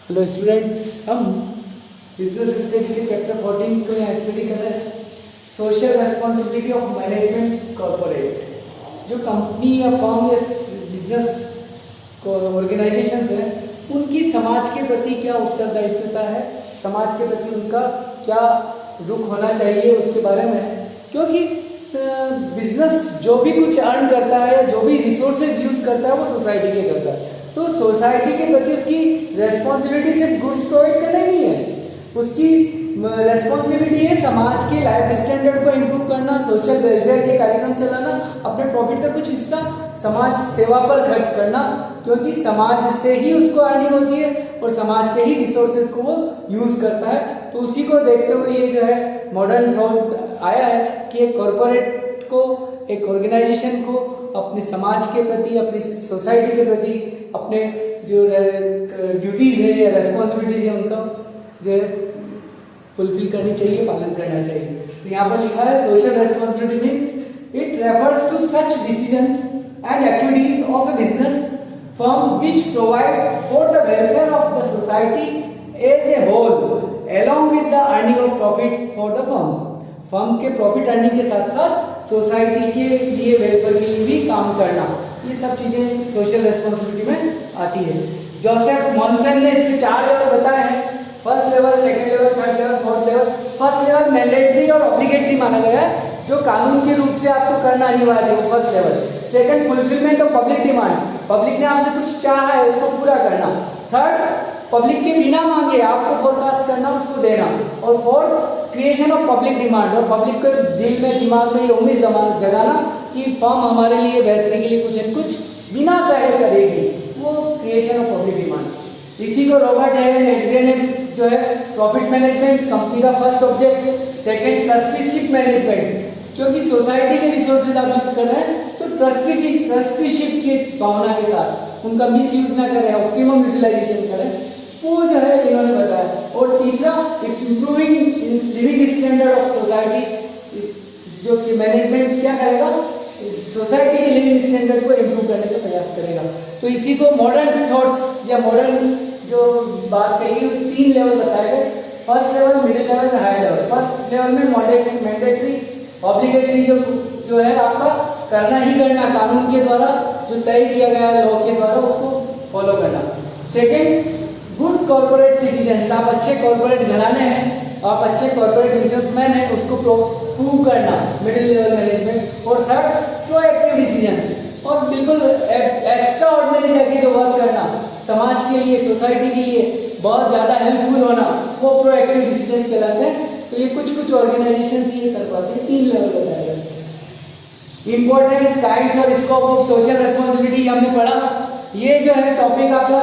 Hello students, हम business study के chapter 14 को यहाँ स्टडी कर रहे हैं। Social responsibility of management corporate. जो कंपनी या फर्म या बिजनेस ऑर्गेनाइजेशंस हैं, उनकी समाज के प्रति क्या उत्तरदायित्वता है, समाज के प्रति उनका क्या रुख होना चाहिए उसके बारे में। क्योंकि बिजनेस जो भी कुछ अर्न करता है, जो भी रिसोर्सेज यूज करता है, वो सोसाइटी के करता है। तो सोसाइटी के प्रति उसकी रेस्पॉन्सिबिलिटी सिर्फ गुड्स प्रोवाइड करना ही नहीं है, उसकी रेस्पॉन्सिबिलिटी है समाज के लाइफ स्टैंडर्ड को इम्प्रूव करना, सोशल वेलफेयर के कार्यक्रम चलाना, अपने प्रॉफिट का कुछ हिस्सा समाज सेवा पर खर्च करना, क्योंकि समाज से ही उसको अर्निंग होती है और समाज के ही रिसोर्सेज को वो यूज करता है। तो उसी को देखते हुए ये जो है मॉडर्न थॉट आया है कि एक कॉर्पोरेट को, एक ऑर्गेनाइजेशन को अपने समाज के प्रति, अपनी सोसाइटी के प्रति अपने जो ड्यूटीज है या रेस्पॉन्सिबिलिटीज है उनका जो है फुलफिल करनी चाहिए, पालन करना चाहिए। तो यहाँ पर लिखा है social responsibility means it refers to such decisions and activities of a business firm which provide for the welfare of the society as a whole along with the earning of profit for the firm। Firm के profit earning के साथ साथ society के लिए welfare के लिए भी काम करना, ये सब चीजें सोशल रेस्पॉन्सिबिलिटी में आती है। जोसेफ मॉन्सन ने इसके 4 लेवल बताए हैं। First level, second level, third level, fourth level. First level mandatory और ऑब्लिगेटरी माना गया है, जो कानून के रूप से आपको करना अनिवार्य है, first level. Second, fulfilment of public demand, public ने आपसे कुछ चाहा है उसको पूरा करना। थर्ड, पब्लिक के बिना मांगे आपको फोरकास्ट करना, उसको देना। और fourth, creation of public demand, और पब्लिक के दिल में, दिमाग में ये उम्मीद जगाना कि फर्म हमारे लिए बेहतरी के लिए कुछ न कुछ बिना कहे करेगी, वो क्रिएशन ऑफ पब्लिक डिमांड। इसी को रॉबर्ट एडरियन ने जो है प्रॉफिट मैनेजमेंट कंपनी का first object, second trusteeship management, क्योंकि सोसाइटी के रिसोर्सेज आप यूज कर रहे हैं तो ट्रस्टीशिप की भावना के साथ उनका मिस यूज ना करें, ऑप्टिमम यूटिलाइजेशन करें, वो जो है इन्होंने बताया। और तीसरा, improving living standard of society, जो कि मैनेजमेंट क्या करेगा, सोसाइटी के लिविंग स्टैंडर्ड को इम्प्रूव करने का प्रयास करेगा। तो इसी को मॉडर्न थॉट्स या मॉडर्न जो बात कही 3 लेवल बताए गए। First level, middle level, high level. First level में मैंडेटरी, ऑब्लिगेटरी जो है आपका करना ही करना, कानून के द्वारा जो तय किया गया है लॉ के द्वारा, उसको फॉलो करना। सेकेंड, गुड कॉर्पोरेट सिटीजन्स, आप अच्छे कॉर्पोरेट घराने हैं, आप अच्छे कॉर्पोरेट बिजनेसमैन हैं, उसको प्रूव करना, मिडिल लेवल मैनेजमेंट। और थर्ड, प्रोएक्टिव डिसीजंस, और बिल्कुल एक्स्ट्रा ऑर्डिनरी जाके जो वर्क करना, समाज के लिए, सोसाइटी के लिए बहुत ज़्यादा हेल्पफुल होना, वो प्रोएक्टिव डिसीजंस कहलाते हैं। तो ये कुछ ऑर्गेनाइजेशन ये कर पाते हैं। 3 लेवल बताया गया। इंपॉर्टेंस, काइंड्स और स्कोप ऑफ सोशल रेस्पॉन्सिबिलिटी हमने पढ़ा। ये जो है टॉपिक आपका,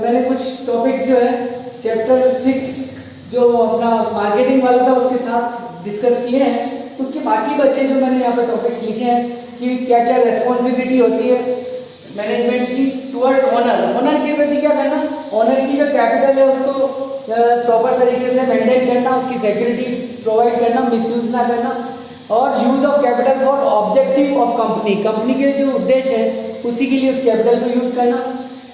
मैंने कुछ टॉपिक्स जो है चैप्टर 6 जो अपना मार्केटिंग वाला था उसके साथ डिस्कस किए हैं। उसके बाकी बच्चे जो मैंने यहाँ पे टॉपिक्स लिखे हैं कि क्या क्या रेस्पॉन्सिबिलिटी होती है मैनेजमेंट की टुवर्ड्स ओनर, ओनर के प्रति क्या करना, ओनर की जो कैपिटल है उसको प्रॉपर तरीके से मेंटेन करना, उसकी सिक्योरिटी प्रोवाइड करना, मिसयूज ना करना। और use of capital for objective of company, company के जो उद्देश्य है उसी के लिए उस कैपिटल को यूज करना।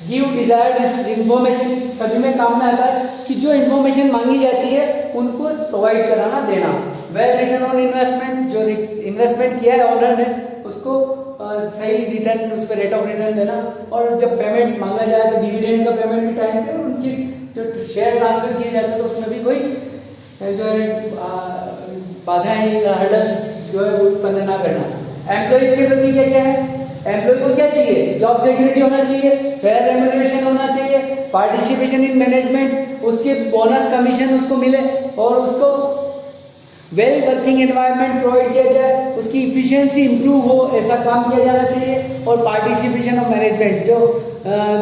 गिव डिजायर्ड इंफॉर्मेशन, सभी में काम में आता है कि जो इंफॉर्मेशन मांगी जाती है उनको प्रोवाइड कराना, देना। वेल रिटर्न ऑन इन्वेस्टमेंट, जो इन्वेस्टमेंट किया है ओनर ने उसको सही रिटर्न, उस पर रेट ऑफ रिटर्न देना। और जब पेमेंट मांगा जाए तो डिविडेंड का पेमेंट भी टाइम पे, उनकी जो शेयर ट्रांसफर किए जाते हैं तो उसमें भी कोई जो है बाधाएं, हर्डल्स जो है वो उत्पन्न ना करना। एम्प्लॉइज के प्रति क्या क्या है, एम्प्लॉय को क्या चाहिए, जॉब सिक्योरिटी होना चाहिए, फेयर रेम्यूनरेशन होना चाहिए, पार्टिसिपेशन इन मैनेजमेंट, उसके बोनस कमीशन उसको मिले, और उसको वेल वर्किंग एनवायरनमेंट प्रोवाइड किया जाए, उसकी इफिशिएंसी इंप्रूव हो, ऐसा काम किया जाना चाहिए। और पार्टिसिपेशन ऑफ मैनेजमेंट, जो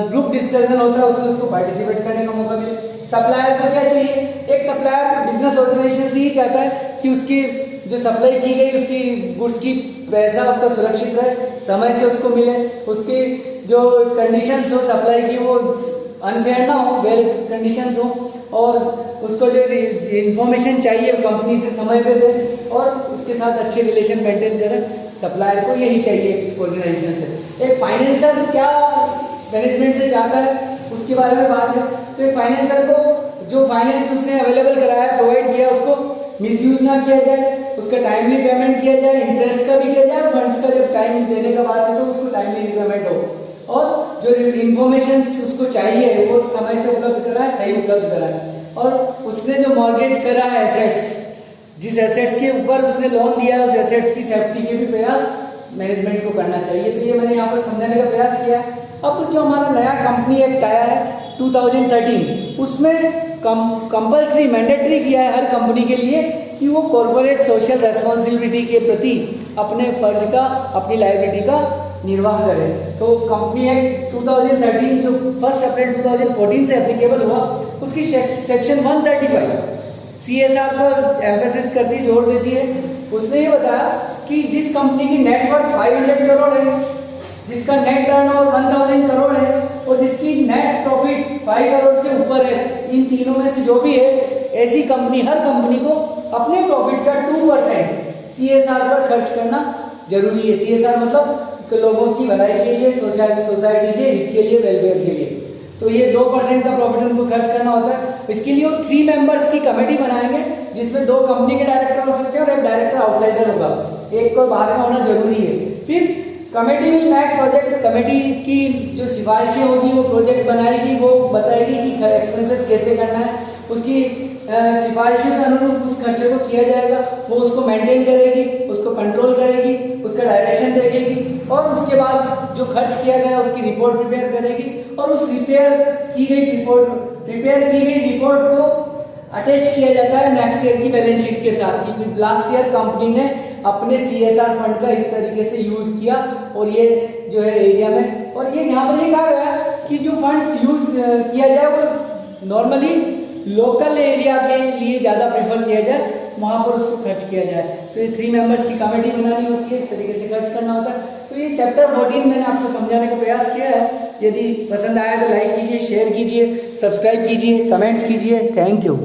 ग्रुप डिस्कशन होता है उसमें उसको पार्टिसिपेट करने का मौका मिले। सप्लायर को क्या चाहिए, एक सप्लायर बिजनेस ऑर्गेनाइजेशन ही चाहता है कि उसकी जो सप्लाई की गई उसकी गुड्स की पैसा उसका सुरक्षित रहे, समय से उसको मिले, उसकी जो कंडीशंस हो सप्लाई की वो अनफेयर ना हो, वेल कंडीशंस हो, और उसको जो इन्फॉर्मेशन चाहिए कंपनी से समय पे दे, और उसके साथ अच्छे रिलेशन मेंटेन करें सप्लायर को, यही चाहिए ऑर्गेनाइजेशन से। एक फाइनेंशियल क्या मैनेजमेंट से चाहता है उसके बारे में बात है। तो एक फाइनेंसर को जो फाइनेंस उसने अवेलेबल कराया, प्रोवाइड किया, उसको मिसयूज ना किया जाए, उसका टाइमली पेमेंट किया जाए, इंटरेस्ट का भी किया जाए, फंड्स का जब टाइम देने का बात है तो उसको टाइमली रिपेमेंट हो, और जो इन्फॉर्मेशन उसको चाहिए वो समय से उपलब्ध कराए, सही उपलब्ध कराए। और उसने जो मॉर्गेज करा है एसेट्स, जिस एसेट्स के ऊपर उसने लोन दिया है, उस एसेट्स की सेफ्टी के भी प्रयास मैनेजमेंट को करना चाहिए। तो ये मैंने यहाँ पर समझाने का प्रयास किया है। अब जो हमारा नया कंपनी एक्ट आया है 2013, उसमें कंपल्सरी मैंडेटरी किया है हर कंपनी के लिए कि वो कॉर्पोरेट सोशल रेस्पॉन्सिबिलिटी के प्रति अपने फर्ज का, अपनी लायबिलिटी का निर्वाह करें। तो कंपनी एक्ट 2013 जो 1 अप्रैल 2014 से एप्लीकेबल हुआ, उसकी सेक्शन 135 CSR पर एम्फेसिस करती, जोर देती है। उसने ये बताया कि जिस कंपनी की नेटवर्थ 500 करोड़ है, जिसका नेट टर्नओवर 1000 करोड़ है और जिसकी नेट प्रॉफिट 5 करोड़ से ऊपर है, इन तीनों में से जो भी है, ऐसी कंपनी, हर कंपनी को अपने प्रॉफिट का 2% CSR पर खर्च करना जरूरी है। CSR मतलब लोगों की भलाई के लिए, सोसाइटी के हित के लिए, वेलफेयर के लिए। तो ये 2% का प्रॉफिट उनको खर्च करना होता है। इसके लिए वो 3 मेंबर्स की कमेटी बनाएंगे, जिसमें 2 कंपनी के डायरेक्टर हो सकते हैं और एक डायरेक्टर आउटसाइडर होगा, एक को बाहर का होना जरूरी है। फिर committee will make project, committee की जो सिफारिशें होगी वो प्रोजेक्ट बनाएगी, वो बताएगी कि एक्सपेंसेस कैसे करना है, उसकी सिफारिशों के अनुरूप उस खर्चे को किया जाएगा, वो उसको मेंटेन करेगी, उसको कंट्रोल करेगी, उसका डायरेक्शन देगी, और उसके बाद जो खर्च किया गया उसकी रिपोर्ट प्रिपेयर करेगी, और उस प्रिपेयर की गई रिपोर्ट को अटैच किया जाता है नेक्स्ट ईयर की बैलेंस शीट के साथ कि लास्ट ईयर कंपनी ने अपने CSR फंड का इस तरीके से यूज किया, और ये जो है एरिया में, और ये यहाँ पर ये कहा गया कि जो फंड्स यूज किया जाए वो नॉर्मली लोकल एरिया के लिए ज़्यादा प्रेफर किया जाए, वहाँ पर उसको खर्च किया जाए। तो ये 3 मेंबर्स की कमेटी बनानी होती है, इस तरीके से खर्च करना होता है। तो ये चैप्टर 14 मैंने आपको समझाने का प्रयास किया है। यदि पसंद आया तो लाइक कीजिए, शेयर कीजिए, सब्सक्राइब कीजिए, कमेंट्स कीजिए। Thank you.